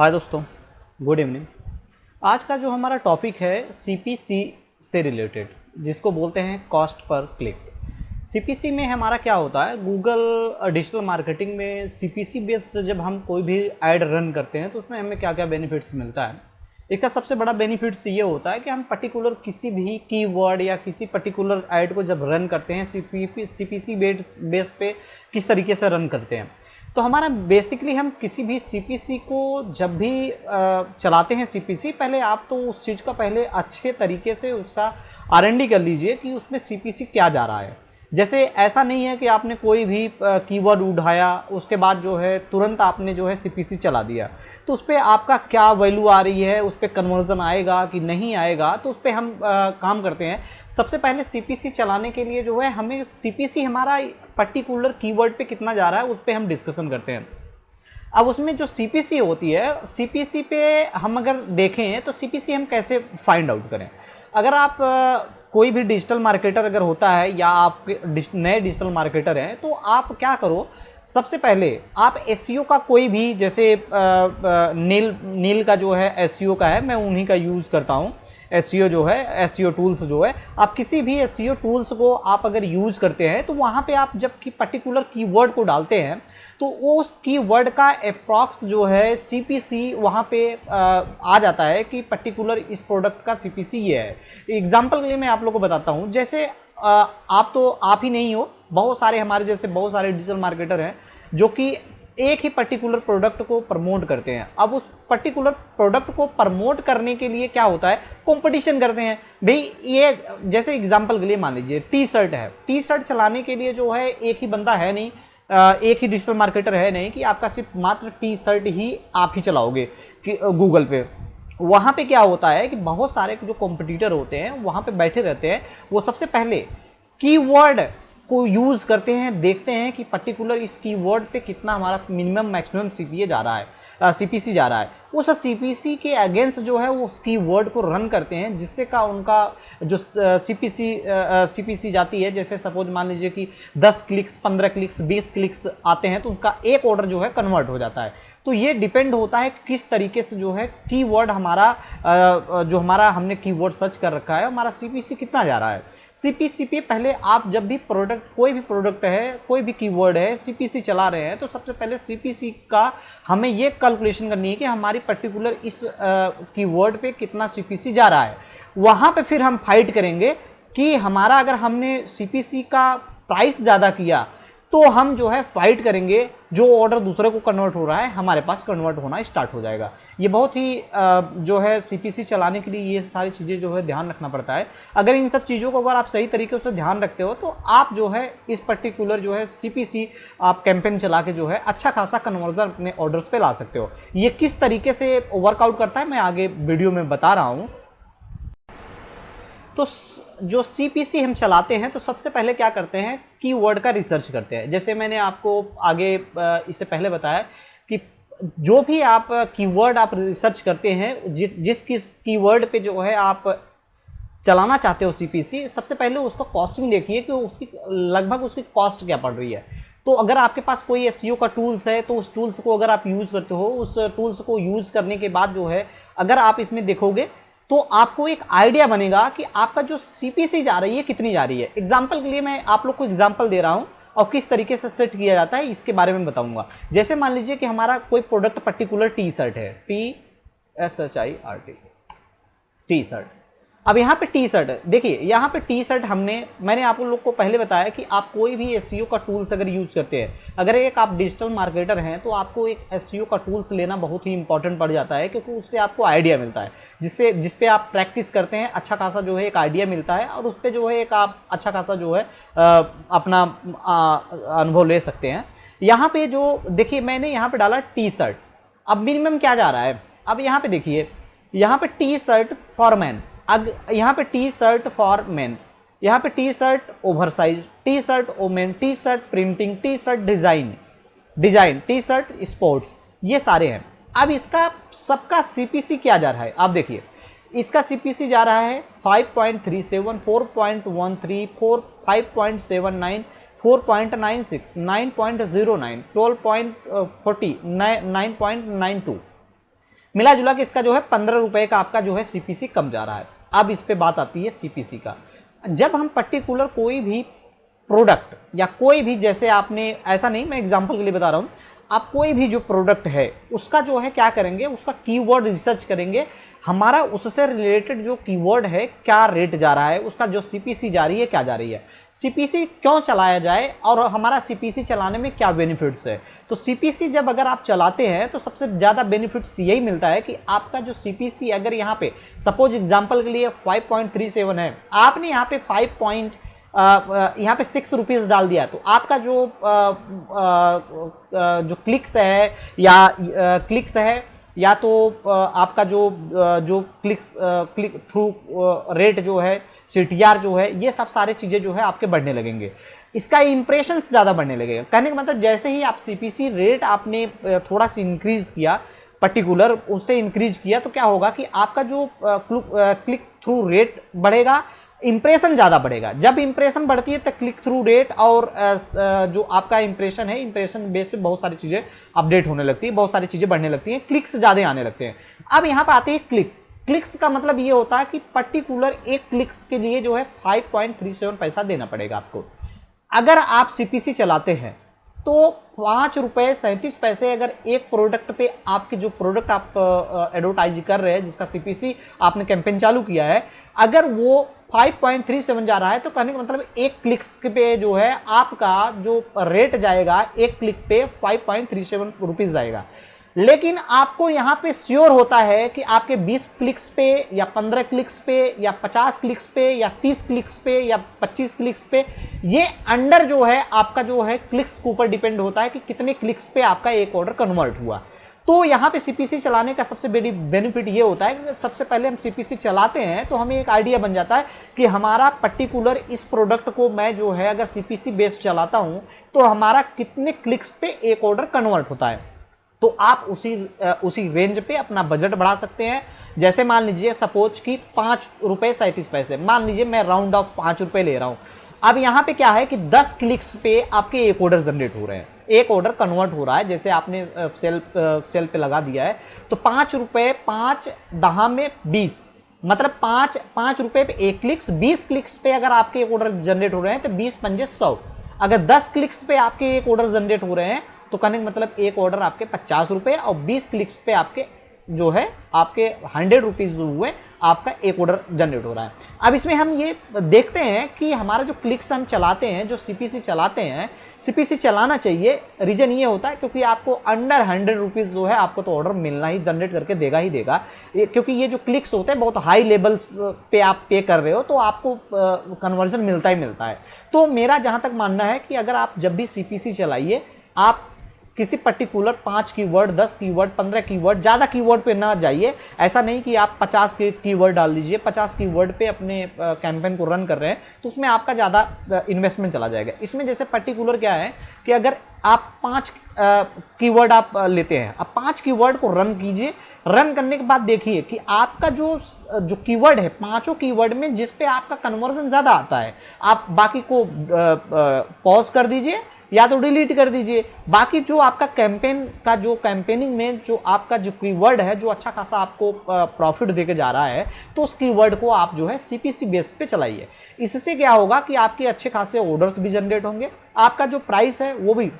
हाय दोस्तों, good evening. आज का जो हमारा टॉपिक है सीपीसी से रिलेटेड, जिसको बोलते हैं कॉस्ट पर क्लिक। सीपीसी में हमारा क्या होता है, गूगल डिजिटल मार्केटिंग में सीपीसी बेस्ड जब हम कोई भी ऐड रन करते हैं तो उसमें हमें क्या क्या बेनिफिट्स मिलता है। इसका सबसे बड़ा बेनिफिट्स ये होता है कि हम पर्टिकुलर किसी भी कीवर्ड या किसी पर्टिकुलर ऐड को जब रन करते हैं सीपीसी बेस पे किस तरीके से रन करते हैं। तो हमारा बेसिकली हम किसी भी सीपीसी को जब भी चलाते हैं सीपीसी, पहले आप तो उस चीज़ का पहले अच्छे तरीके से उसका आरएनडी कर लीजिए कि उसमें सीपीसी क्या जा रहा है। जैसे ऐसा नहीं है कि आपने कोई भी कीवर्ड उठाया उसके बाद जो है तुरंत आपने जो है सीपीसी चला दिया, तो उस पर आपका क्या वैल्यू आ रही है, उस पर कन्वर्जन आएगा कि नहीं आएगा, तो उस पर हम काम करते हैं। सबसे पहले सीपीसी चलाने के लिए जो है हमें सीपीसी हमारा पर्टिकुलर कीवर्ड पे कितना जा रहा है उस पर हम डिस्कशन करते हैं। अब उसमें जो सीपीसी होती है, सीपीसी पे हम अगर देखें तो सीपीसी हम कैसे फाइंड आउट करें। अगर आप कोई भी डिजिटल मार्केटर अगर होता है या आप नए डिजिटल मार्केटर हैं तो आप क्या करो, सबसे पहले आप एसईओ का कोई भी, जैसे नील का जो है एसईओ का है, मैं उन्हीं का यूज़ करता हूँ। एसईओ जो है, एसईओ टूल्स जो है, आप किसी भी एसईओ टूल्स को आप अगर यूज़ करते हैं तो वहाँ पे आप जब कि पर्टिकुलर कीवर्ड को डालते हैं तो उस कीवर्ड का अप्रॉक्स जो है सीपीसी वहाँ पे आ जाता है कि पर्टिकुलर इस प्रोडक्ट का सीपीसी ये है। एग्जाम्पल के लिए मैं आप लोगों को बताता हूँ। जैसे आप ही नहीं हो, बहुत सारे हमारे जैसे बहुत सारे डिजिटल मार्केटर हैं जो कि एक ही पर्टिकुलर प्रोडक्ट को प्रमोट करते हैं। अब उस पर्टिकुलर प्रोडक्ट को प्रमोट करने के लिए क्या होता है, कंपटीशन करते हैं भाई। ये जैसे एग्जांपल के लिए मान लीजिए टी शर्ट है, टी शर्ट चलाने के लिए जो है एक ही बंदा है नहीं, एक ही डिजिटल मार्केटर है नहीं कि आपका सिर्फ मात्र टी शर्ट ही आप ही चलाओगे कि गूगल पे। वहाँ पे क्या होता है कि बहुत सारे जो कॉम्पिटिटर होते हैं वहाँ पे बैठे रहते हैं, वो सबसे पहले कीवर्ड को यूज़ करते हैं, देखते हैं कि पर्टिकुलर इस कीवर्ड पे कितना हमारा मिनिमम मैक्सिमम सीपीए जा रहा है, सीपीसी जा रहा है। उस सीपीसी के अगेंस्ट जो है वो उस कीवर्ड को रन करते हैं, जिससे का उनका जो सीपीसी जाती है, जैसे सपोज मान लीजिए कि 10 क्लिक्स, 15 क्लिक्स, 20 क्लिक्स आते हैं तो उसका एक ऑर्डर जो है कन्वर्ट हो जाता है। तो ये डिपेंड होता है किस तरीके से जो है कीवर्ड हमारा जो हमारा हमने कीवर्ड सर्च कर रखा है, हमारा सीपीसी कितना जा रहा है। सीपीसी पे पहले आप जब भी प्रोडक्ट, कोई भी प्रोडक्ट है, कोई भी कीवर्ड है, सीपीसी चला रहे हैं, तो सबसे पहले सीपीसी का हमें ये कैलकुलेशन करनी है कि हमारी पर्टिकुलर इस कीवर्ड पे कितना सीपीसी जा रहा है। वहाँ पे फिर हम फाइट करेंगे कि हमारा अगर हमने सीपीसी का प्राइस ज़्यादा किया तो हम जो है फाइट करेंगे, जो ऑर्डर दूसरे को कन्वर्ट हो रहा है हमारे पास कन्वर्ट होना स्टार्ट हो जाएगा। ये बहुत ही जो है सीपीसी चलाने के लिए ये सारी चीज़ें जो है ध्यान रखना पड़ता है। अगर इन सब चीज़ों को अगर आप सही तरीके से ध्यान रखते हो तो आप जो है इस पर्टिकुलर जो है सीपीसी आप कैंपेन चला के जो है अच्छा खासा कन्वर्जन अपने ऑर्डर्स पे ला सकते हो। ये किस तरीके से वर्कआउट करता है मैं आगे वीडियो में बता रहा हूँ। तो जो सीपीसी हम चलाते हैं तो सबसे पहले क्या करते हैं, कीवर्ड का रिसर्च करते हैं। जैसे मैंने आपको आगे इससे पहले बताया कि जो भी आप कीवर्ड आप रिसर्च करते हैं, जिस कीवर्ड पे जो है आप चलाना चाहते हो सीपीसी, सबसे पहले उसका कॉस्टिंग देखिए कि उसकी लगभग उसकी कॉस्ट क्या पड़ रही है। तो अगर आपके पास कोई एसईओ का टूल्स है तो उस टूल्स को अगर आप यूज़ करते हो, उस टूल्स को यूज़ करने के बाद जो है अगर आप इसमें देखोगे तो आपको एक आइडिया बनेगा कि आपका जो सीपीसी जा रही है कितनी जा रही है। एग्जाम्पल के लिए मैं आप लोग को एग्जाम्पल दे रहा हूं और किस तरीके से सेट किया जाता है इसके बारे में बताऊंगा। जैसे मान लीजिए कि हमारा कोई प्रोडक्ट पर्टिकुलर टी शर्ट है, TSHIRT, टी शर्ट। अब यहाँ पे टी शर्ट देखिए, यहाँ पे टी शर्ट मैंने आप लोग को पहले बताया कि आप कोई भी एसईओ का टूल्स अगर यूज़ करते हैं, अगर एक आप डिजिटल मार्केटर हैं तो आपको एक एसईओ का टूल्स लेना बहुत ही इंपॉर्टेंट पड़ जाता है, क्योंकि उससे आपको आइडिया मिलता है, जिस पे आप प्रैक्टिस करते हैं अच्छा खासा जो है एक आइडिया मिलता है, और उस पर जो है एक आप अच्छा खासा जो है अपना अनुभव ले सकते हैं। यहाँ पे जो देखिए मैंने यहाँ पे डाला टी शर्ट, अब मिनिमम क्या जा रहा है। अब यहाँ पे देखिए, यहाँ पे टी शर्ट फॉर मैन, यहाँ पे टी शर्ट फॉर मैन, यहाँ पे T shirt over size, T shirt women, T shirt printing, T shirt design, T shirt sports, ये सारे हैं। अब इसका सबका सीपीसी क्या जा रहा है, आप देखिए इसका सीपीसी जा रहा है 5.37, 4.13, 5.79, 4.96, 9.09, 12.40, 9.92। मिला जुला के इसका जो है 15 रुपये का आपका जो है सीपीसी कम जा रहा है। अब इस पे बात आती है सीपीसी का। जब हम पर्टिकुलर कोई भी प्रोडक्ट या कोई भी, जैसे आपने, ऐसा नहीं, मैं एग्जांपल के लिए बता रहा हूँ, आप कोई भी जो प्रोडक्ट है उसका जो है क्या करेंगे, उसका कीवर्ड रिसर्च करेंगे, हमारा उससे रिलेटेड जो कीवर्ड है क्या रेट जा रहा है, उसका जो सीपीसी जा रही है क्या जा रही है, सीपीसी क्यों चलाया जाए और हमारा सीपीसी चलाने में क्या बेनिफिट्स है। तो सीपीसी जब अगर आप चलाते हैं तो सबसे ज़्यादा बेनिफिट्स यही मिलता है कि आपका जो सीपीसी अगर यहाँ पे सपोज एग्जांपल के लिए 5.37 है, आपने यहाँ पे यहाँ पे 6 रुपीज़ डाल दिया, तो आपका जो क्लिक्स है या तो आपका जो क्लिक थ्रू रेट जो है, सीटीआर जो है, ये सब सारे चीज़ें जो है आपके बढ़ने लगेंगे, इसका इंप्रेशंस ज़्यादा बढ़ने लगेगा। कहने का मतलब जैसे ही आप सीपीसी रेट आपने थोड़ा सा इंक्रीज किया, पर्टिकुलर उससे इंक्रीज किया, तो क्या होगा कि आपका जो क्लिक थ्रू रेट बढ़ेगा, इंप्रेशन ज़्यादा बढ़ेगा। जब इंप्रेशन बढ़ती है तो क्लिक थ्रू रेट और जो आपका इंप्रेशन है, इंप्रेशन बेस पे बहुत सारी चीज़ें अपडेट होने लगती है, बहुत सारी चीज़ें बढ़ने लगती हैं, क्लिक्स ज़्यादा आने लगते हैं। अब यहाँ पर आते हैं क्लिक्स। क्लिक्स का मतलब ये होता है कि पर्टिकुलर एक क्लिक्स के लिए जो है 5.37 पैसा देना पड़ेगा आपको। अगर आप सीपीसी चलाते हैं तो 5 रुपये 37 पैसे अगर एक प्रोडक्ट पे, आपके जो प्रोडक्ट आप एडवर्टाइज कर रहे हैं, जिसका सीपीसी आपने कैंपेन चालू किया है, अगर वो 5.37 जा रहा है, तो कहने का मतलब एक क्लिक्स पे जो है आपका जो रेट जाएगा, एक क्लिक पे 5.37 रुपीज़ जाएगा। लेकिन आपको यहाँ पे श्योर होता है कि आपके 20 क्लिक्स पे या 15 क्लिक्स पे या 50 क्लिक्स पे या 30 क्लिक्स पे या 25 क्लिक्स पे, ये अंडर जो है आपका जो है क्लिक्स के ऊपर डिपेंड होता है कि कितने क्लिक्स पे आपका एक ऑर्डर कन्वर्ट हुआ। तो यहाँ पे सीपीसी चलाने का सबसे बड़ी बेनिफिट ये होता है कि सबसे पहले हम सीपीसी चलाते हैं तो हमें एक आइडिया बन जाता है कि हमारा पर्टिकुलर इस प्रोडक्ट को मैं जो है अगर सीपीसी बेस्ड चलाता हूँ तो हमारा कितने क्लिक्स पे एक ऑर्डर कन्वर्ट होता है। तो आप उसी रेंज पे अपना बजट बढ़ा सकते हैं। जैसे मान लीजिए सपोज कि 5 रुपये 37 पैसे, मान लीजिए मैं राउंड ऑफ 5 रुपये ले रहा हूँ। अब यहाँ पे क्या है कि 10 क्लिक्स पे आपके एक ऑर्डर जनरेट हो रहे हैं, एक ऑर्डर कन्वर्ट हो रहा है। जैसे आपने सेल पे लगा दिया है तो 5 रुपये 5 10 में 20, मतलब 5 रुपये पे एक क्लिक्स, 20 क्लिक्स पे अगर आपके एक ऑर्डर जनरेट हो रहे हैं तो 20 पंजे 100। अगर 10 क्लिक्स पे आपके एक ऑर्डर जनरेट हो रहे हैं तो कहने का मतलब एक ऑर्डर आपके 50 रुपये और 20 क्लिक्स पे आपके जो है आपके 100 रुपीज़ हुए, आपका एक ऑर्डर जनरेट हो रहा है। अब इसमें हम ये देखते हैं कि हमारा जो क्लिक्स हम चलाते हैं, जो सीपीसी चलाते हैं, सीपीसी चलाना चाहिए। रीजन ये होता है क्योंकि आपको अंडर 100 रुपीज़ जो है आपको तो ऑर्डर मिलना ही, जनरेट करके देगा ही देगा, क्योंकि ये जो क्लिक्स होते हैं बहुत हाई लेवल पे आप पे कर रहे हो तो आपको कन्वर्जन मिलता ही मिलता है। तो मेरा जहाँ तक मानना है कि अगर आप जब भी सीपीसी चलाइए, आप किसी पर्टिकुलर 5 कीवर्ड, 10 कीवर्ड, 15 कीवर्ड, ज़्यादा कीवर्ड पे ना जाइए। ऐसा नहीं कि आप 50 के कीवर्ड डाल दीजिए, 50 कीवर्ड पे अपने कैंपेन को रन कर रहे हैं तो उसमें आपका ज़्यादा इन्वेस्टमेंट चला जाएगा। इसमें जैसे पर्टिकुलर क्या है कि अगर आप 5 कीवर्ड आप लेते हैं, अब 5 कीवर्ड को रन कीजिए। रन करने के बाद देखिए कि आपका जो कीवर्ड है, 5 कीवर्ड में जिस पे आपका कन्वर्जन ज़्यादा आता है, आप बाकी को पॉज कर दीजिए या तो डिलीट कर दीजिए। बाकी जो आपका कैंपेन का जो कैंपेनिंग में जो आपका जो कीवर्ड है, जो अच्छा खासा आपको प्रॉफिट देके जा रहा है, तो उस कीवर्ड को आप जो है सीपीसी बेस पे चलाइए। इससे क्या होगा कि आपके अच्छे खासे ऑर्डर्स भी जनरेट होंगे, आपका जो प्राइस है वो भी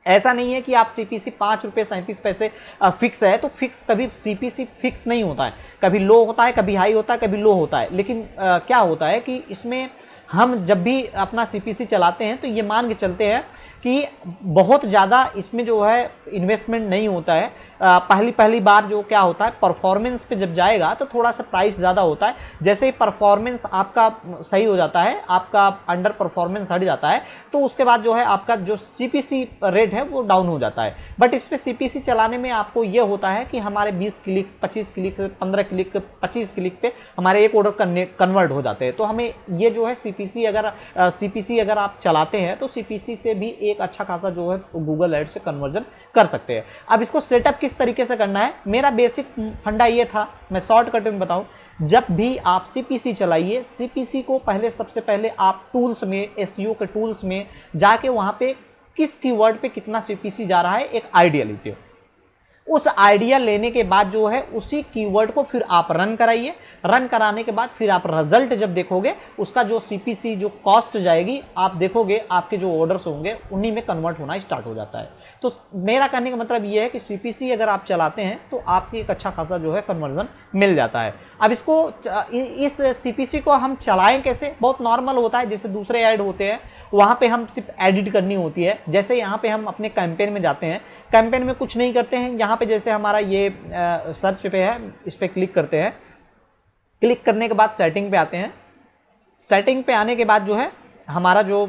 ऐसा नहीं है कि आप सीपीसी 5 रुपये 37 पैसे फिक्स है, तो फिक्स कभी सीपीसी फिक्स नहीं होता है, कभी लो होता है, कभी हाई होता है, कभी लो होता है। लेकिन क्या होता है कि इसमें हम जब भी अपना सीपीसी चलाते हैं तो ये मान के चलते हैं कि बहुत ज़्यादा इसमें जो है इन्वेस्टमेंट नहीं होता है। पहली बार जो क्या होता है, परफॉर्मेंस पे जब जाएगा तो थोड़ा सा प्राइस ज़्यादा होता है। जैसे ही परफॉर्मेंस आपका सही हो जाता है, आपका अंडर परफॉर्मेंस हट जाता है, तो उसके बाद जो है आपका जो सीपीसी रेट है वो डाउन हो जाता है। बट इस पर सीपीसी चलाने में आपको ये होता है कि हमारे 20 क्लिक, 25 क्लिक, 15 क्लिक, 25 क्लिक पे हमारे एक ऑर्डर कन्वर्ट हो जाते हैं। तो हमें ये जो है सीपीसी अगर आप चलाते हैं तो सीपीसी से भी एक अच्छा खासा जो है गूगल एड से कन्वर्जन कर सकते हैं। अब इसको सेटअप किस तरीके से करना है, मेरा बेसिक फंडा ये था, मैं शॉर्टकट में बताऊं। जब भी आप सीपीसी चलाइए, सीपीसी को सबसे पहले आप टूल्स में, एसईओ के टूल्स में जाके वहां पे किस कीवर्ड पे कितना सीपीसी जा रहा है एक आइडिया लीजिए। उस आइडिया लेने के बाद जो है उसी कीवर्ड को फिर आप रन कराइए। रन कराने के बाद फिर आप रिजल्ट जब देखोगे उसका जो सीपीसी जो कॉस्ट जाएगी आप देखोगे आपके जो ऑर्डर्स होंगे उन्हीं में कन्वर्ट होना स्टार्ट हो जाता है। तो मेरा कहने का मतलब ये है कि सीपीसी अगर आप चलाते हैं तो आपकी एक अच्छा खासा जो है कन्वर्जन मिल जाता है। अब इसको इस सीपीसी को हम चलाएं कैसे? बहुत नॉर्मल होता है, जैसे दूसरे ऐड होते हैं वहाँ पे हम सिर्फ एडिट करनी होती है। जैसे यहाँ पे हम अपने कैंपेन में जाते हैं, कैंपेन में कुछ नहीं करते हैं, यहाँ पे जैसे हमारा ये सर्च पे है, इस पर क्लिक करते हैं। क्लिक करने के बाद सेटिंग पे आते हैं। सेटिंग पे आने के बाद जो है हमारा जो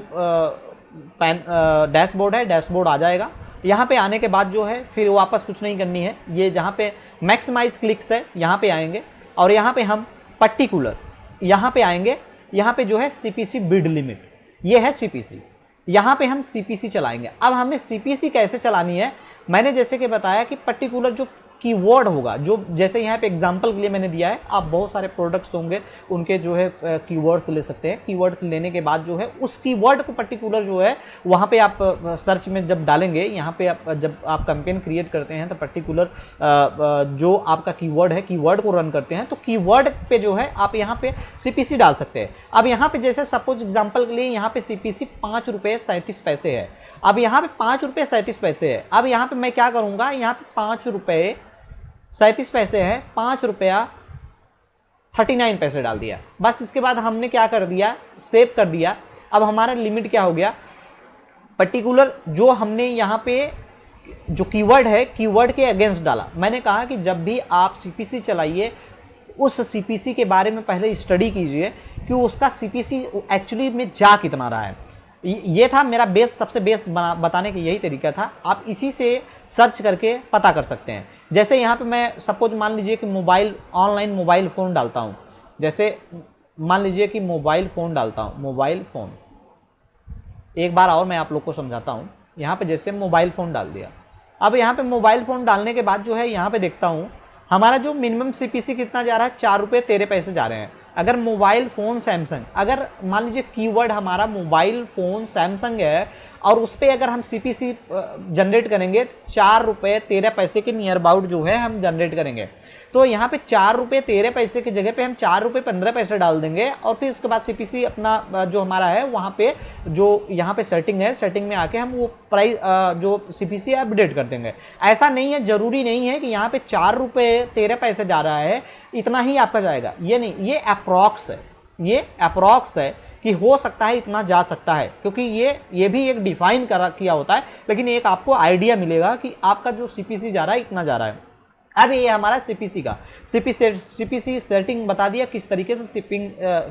डैशबोर्ड है, डैशबोर्ड आ जाएगा। यहाँ पे आने के बाद जो है फिर वापस कुछ नहीं करनी है, ये जहाँ पे मैक्सिमाइज क्लिक्स है यहाँ पे आएंगे और यहाँ पे हम पर्टिकुलर यहाँ पे आएंगे। यहाँ पे जो है सीपीसी बिड लिमिट, ये है सीपीसी। यहाँ पे हम सीपीसी चलाएंगे। अब हमें सीपीसी कैसे चलानी है, मैंने जैसे कि बताया कि पर्टिकुलर जो कीवर्ड होगा, जो जैसे यहाँ पे एग्जांपल के लिए मैंने दिया है, आप बहुत सारे प्रोडक्ट्स होंगे उनके जो है कीवर्ड्स ले सकते हैं। कीवर्ड्स लेने के बाद जो है उस कीवर्ड को पर्टिकुलर जो है वहाँ पे आप सर्च में जब डालेंगे, यहाँ पे आप जब आप कैंपेन क्रिएट करते हैं तो पर्टिकुलर जो आपका कीवर्ड है, कीवर्ड को रन करते हैं तो कीवर्ड पे जो है आप यहाँ पे सीपीसी डाल सकते हैं। अब यहाँ पे जैसे सपोज एग्जाम्पल के लिए यहाँ पे सीपीसी 5 रुपये 37 पैसे है। अब यहाँ पे 5 रुपये 37 पैसे है। अब यहाँ पे मैं क्या करूँगा, यहाँ पे 5 रुपये 37 पैसे है, 5 रुपया 39 पैसे डाल दिया। बस इसके बाद हमने क्या कर दिया, सेव कर दिया। अब हमारा लिमिट क्या हो गया, पर्टिकुलर जो हमने यहाँ पे जो कीवर्ड है, कीवर्ड के अगेंस्ट डाला। मैंने कहा कि जब भी आप सीपीसी चलाइए उस सीपीसी के बारे में पहले स्टडी कीजिए कि उसका सीपीसी एक्चुअली में जा कितना रहा है। ये था मेरा बेस, सबसे बेस बताने का यही तरीका था। आप इसी से सर्च करके पता कर सकते हैं। जैसे यहाँ पे मैं सपोज मान लीजिए कि ऑनलाइन मोबाइल फ़ोन डालता हूँ। जैसे मान लीजिए कि मोबाइल फ़ोन डालता हूँ, मोबाइल फ़ोन, एक बार और मैं आप लोग को समझाता हूँ। यहाँ पे जैसे मोबाइल फ़ोन डाल दिया। अब यहाँ पे मोबाइल फ़ोन डालने के बाद जो है यहाँ पे देखता हूँ हमारा जो मिनिमम सीपीसी कितना जा रहा है, 4 रुपये 13 पैसे जा रहे हैं। अगर मोबाइल फ़ोन सैमसंग, अगर मान लीजिए कीवर्ड हमारा मोबाइल फ़ोन सैमसंग है और उस पर अगर हम सीपीसी जनरेट करेंगे 4 रुपये 13 पैसे के नियर अबाउट जो है हम जनरेट करेंगे। तो यहाँ पे 4 रुपये 13 पैसे की जगह पे हम 4 रुपये 15 पैसे डाल देंगे और फिर उसके बाद सीपीसी अपना जो हमारा है वहाँ पे जो यहाँ पे सेटिंग है, सेटिंग में आके हम वो प्राइस जो सीपीसी है अपडेट कर देंगे। ऐसा नहीं है, ज़रूरी नहीं है कि यहाँ पे 4 रुपये 13 पैसे जा रहा है इतना ही आपका जाएगा, ये नहीं, ये अप्रॉक्स है, ये अप्रॉक्स है कि हो सकता है इतना जा सकता है, क्योंकि ये भी एक डिफाइन किया होता है, लेकिन एक आपको आइडिया मिलेगा कि आपका जो सीपीसी जा रहा है इतना जा रहा है। अब ये हमारा सीपीसी का सीपीसी सेटिंग बता दिया किस तरीके से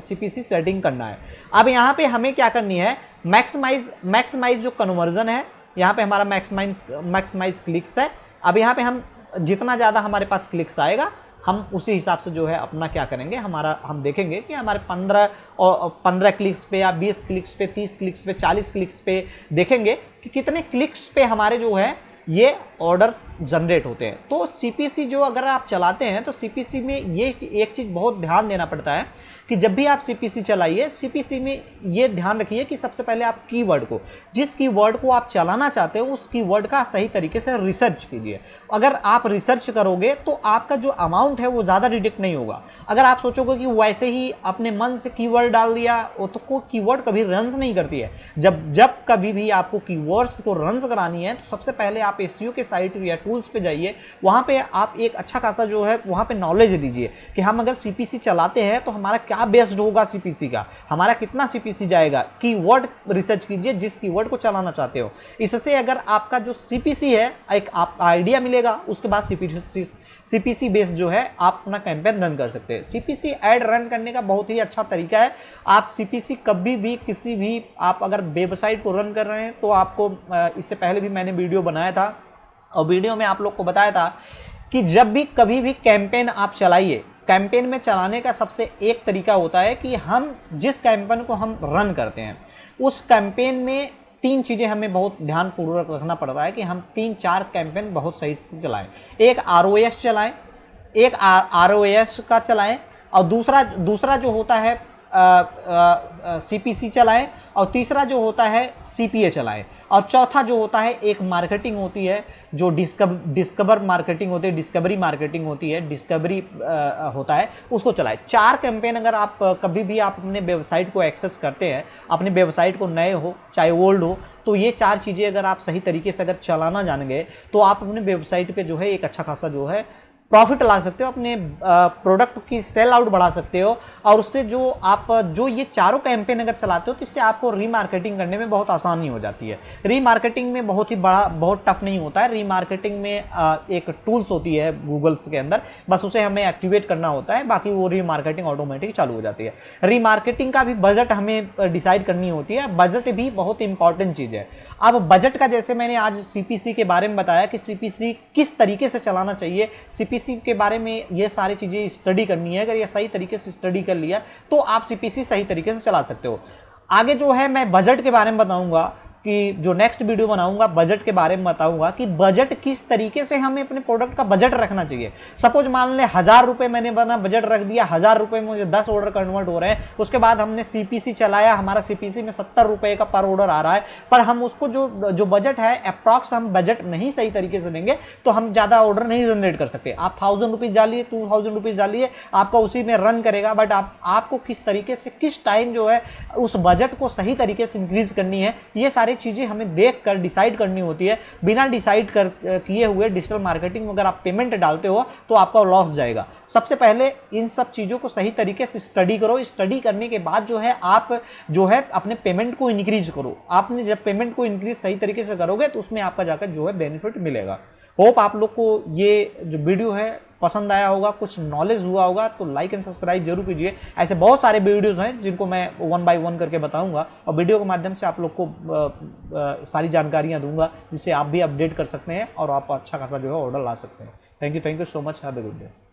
सीपीसी सेटिंग करना है। अब यहाँ पे हमें क्या करनी है, मैक्सिमाइज जो कन्वर्जन है, यहाँ पे हमारा मैक्सिमाइज क्लिक्स है। अब यहाँ पे हम जितना ज़्यादा हमारे पास क्लिक्स आएगा हम उसी हिसाब से जो है अपना क्या करेंगे, हम देखेंगे कि हमारे 15 क्लिक्स पे या 20 क्लिक्स पे, 30 क्लिक्स पे, 40 क्लिक्स पे देखेंगे कि कितने क्लिक्स पे हमारे जो है ये ऑर्डर्स जनरेट होते हैं। तो सीपीसी जो अगर आप चलाते हैं तो सीपीसी में ये एक चीज़ बहुत ध्यान देना पड़ता है कि जब भी आप सीपीसी चलाइए, सीपीसी में ये ध्यान रखिए कि सबसे पहले आप कीवर्ड को, जिस कीवर्ड को आप चलाना चाहते हो उस कीवर्ड का सही तरीके से रिसर्च कीजिए। अगर आप रिसर्च करोगे तो आपका जो अमाउंट है वो ज़्यादा डिडक्ट नहीं होगा। अगर आप सोचोगे कि वैसे ही अपने मन से कीवर्ड डाल दिया, तो कोई कीवर्ड कभी रन्स नहीं करती है। जब कभी भी आपको कीवर्ड्स को रन्स करानी है तो सबसे पहले आप एसईओ के साइट या टूल्स पे जाइए, वहाँ पे आप एक अच्छा खासा जो है वहाँ पे नॉलेज लीजिए कि हम अगर सीपीसी चलाते हैं तो हमारा क्या बेस्ड होगा सीपीसी का, हमारा कितना सीपीसी जाएगा। कीवर्ड रिसर्च कीजिए जिस कीवर्ड को चलाना चाहते हो। इससे अगर आपका जो सीपीसी है एक आप आइडिया मिलेगा, उसके बाद सीपीसी बेस्ड जो है आप अपना कैंपेन रन कर सकते हैं। सीपीसी ऐड रन करने का बहुत ही अच्छा तरीका है। आप सीपीसी कभी भी किसी भी आप अगर वेबसाइट को रन कर रहे हैं तो आपको इससे पहले भी मैंने वीडियो बनाया था और वीडियो में आप लोग को बताया था कि जब भी कभी भी कैंपेन आप चलाइए, कैंपेन में चलाने का सबसे एक तरीका होता है कि हम जिस कैंपेन को हम रन करते हैं उस कैंपेन में 3 चीज़ें हमें बहुत ध्यानपूर्वक रखना पड़ता है कि हम 3-4 कैंपेन बहुत सही से चलाएं। एक ROS चलाएं, एक ROS का चलाएं और दूसरा जो होता है CPC चलाएं और तीसरा जो होता है CPA चलाएं। और चौथा जो होता है एक मार्केटिंग होती है जो डिस्कवर मार्केटिंग होती है, डिस्कवरी मार्केटिंग होती है, डिस्कवरी होता है, उसको चलाए। 4 कैंपेन अगर आप कभी भी आप अपने वेबसाइट को एक्सेस करते हैं, अपने वेबसाइट को नए हो चाहे ओल्ड हो, तो ये 4 चीज़ें अगर आप सही तरीके से अगर चलाना जान गए तो आप अपने वेबसाइट पे जो है एक अच्छा खासा जो है प्रॉफिट ला सकते हो, अपने प्रोडक्ट की सेल आउट बढ़ा सकते हो। और उससे जो आप जो ये चारों कैंपेन अगर चलाते हो तो इससे आपको रीमार्केटिंग करने में बहुत आसानी हो जाती है। रीमार्केटिंग में बहुत ही बड़ा बहुत टफ नहीं होता है। रीमार्केटिंग में एक टूल्स होती है गूगल्स के अंदर, बस उसे हमें एक्टिवेट करना होता है, बाकी वो रीमार्केटिंग ऑटोमेटिक चालू हो जाती है। रीमार्केटिंग का भी बजट हमें डिसाइड करनी होती है। बजट भी बहुत इंपॉर्टेंट चीज़ है। अब बजट का जैसे मैंने आज सीपीसी के बारे में बताया कि सीपीसी किस तरीके से चलाना चाहिए, सीपीसी के बारे में ये सारी चीज़ें स्टडी करनी है। अगर ये सही तरीके से स्टडी कर लिया तो आप सीपीसी सही तरीके से चला सकते हो। आगे जो है मैं बजट के बारे में बताऊंगा कि जो नेक्स्ट वीडियो बनाऊंगा बजट के बारे में बताऊंगा कि बजट किस तरीके से हमें अपने प्रोडक्ट का बजट रखना चाहिए। सपोज मान ले 1000 रुपये मैंने बना बजट रख दिया, 1000 रुपये में मुझे 10 ऑर्डर कन्वर्ट हो रहे हैं, उसके बाद हमने सीपीसी चलाया, हमारा सीपीसी में 70 रुपये का पर ऑर्डर आ रहा है, पर हम उसको जो बजट है अप्रॉक्स हम बजट नहीं सही तरीके से देंगे तो हम ज़्यादा ऑर्डर नहीं जनरेट कर सकते। आप 1000 रुपीज़ डालिए, 2000 रुपीज़ डालिए, आपका उसी में रन करेगा, बट आपको किस तरीके से किस टाइम जो है उस बजट को सही तरीके से इंक्रीज करनी है, ये सारी चीज़ें हमें देख कर डिसाइड करनी होती है। बिना डिसाइड किए हुए डिजिटल मार्केटिंग में अगर आप पेमेंट डालते हो तो आपका लॉस जाएगा। सबसे पहले इन सब चीज़ों को सही तरीके से स्टडी करो। स्टडी करने के बाद जो है आप जो है अपने पेमेंट को इंक्रीज करो। आपने जब पेमेंट को इंक्रीज सही तरीके से करोगे तो उसमें आपका जाकर जो है बेनिफिट मिलेगा। होप आप लोग को ये जो वीडियो है पसंद आया होगा, कुछ नॉलेज हुआ होगा, तो लाइक एंड सब्सक्राइब जरूर कीजिए। ऐसे बहुत सारे वीडियोस हैं जिनको मैं 1 बाय 1 करके बताऊंगा और वीडियो के माध्यम से आप लोग को सारी जानकारियां दूंगा जिससे आप भी अपडेट कर सकते हैं और आप अच्छा खासा जो है ऑर्डर ला सकते हैं। Thank you so much, have a good day.